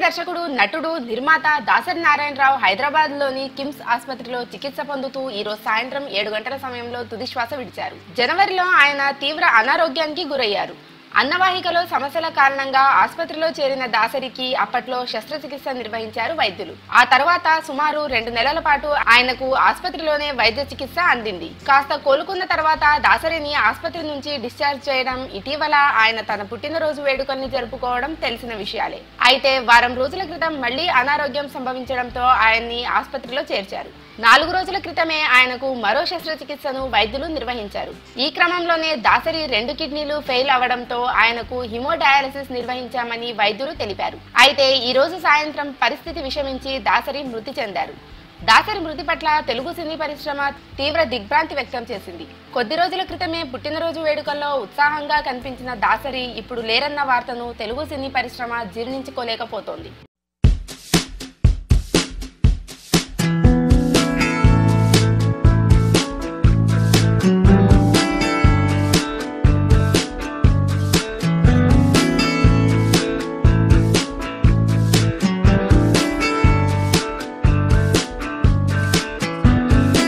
దర్శకుడు, నటుడు, నిర్మాత దాసరి నారాయణరావు హైదరాబాద్లోని కిమ్స్ ఆసుపత్రిలో చికిత్స పొందుతూ ఈ రోజు సాయంత్రం 7 గంటల సమయంలో తుదిశ్వాస విడిచారు. జనవరిలో ఆయన తీవ్ర అనారోగ్యానికి గురయ్యారు. అన్నవాహికలో సమస్యల కారణంగా ఆసుపత్రిలో చేరిన దాసరికి అప్పట్లో శస్త్రచికిత్స నిర్వహించారు వైద్యులు. ఆ తర్వాత సుమారు 2 నెలల పాటు ఆయనకు ఆసుపత్రిలోనే వైద్య చికిత్స అందింది. కాస్త కోలుకున్న తర్వాత దాసరిని ఆసుపత్రి నుంచి డిశ్చార్జ్ చేయడం, ఇటీవల ఆయన తన పుట్టినరోజు వేడుకల్ని జరుపుకోవడం తెలిసిన విషయాలే. అయితే వారం రోజుల క్రితం మళ్లీ అనారోగ్యం సంభవించడంతో ఆయన్ని ఆసుపత్రిలో చేర్చారు. 4 రోజుల క్రితమే ఆయనకు మరో శస్త్రచికిత్సను వైద్యులు నిర్వహించారు. ఈ క్రమంలోనే దాసరి 2 కిడ్నీలు ఫెయిల్ అవడంతో ఆయనకు హిమోడయాలసిస్ నిర్వహించామని వైద్యులు తెలిపారు. అయితే ఈ రోజు సాయంత్రం పరిస్థితి విషమించి దాసరి మృతి చెందారు. దాసరి మృతి పట్ల తెలుగు సినీ పరిశ్రమ తీవ్ర దిగ్భ్రాంతి వ్యక్తం చేసింది. కొద్ది రోజుల క్రితమే పుట్టినరోజు వేడుకల్లో ఉత్సాహంగా కనిపించిన దాసరి ఇప్పుడు లేరన్న వార్తను తెలుగు సినీ పరిశ్రమ జీర్ణించుకోలేకపోతోంది.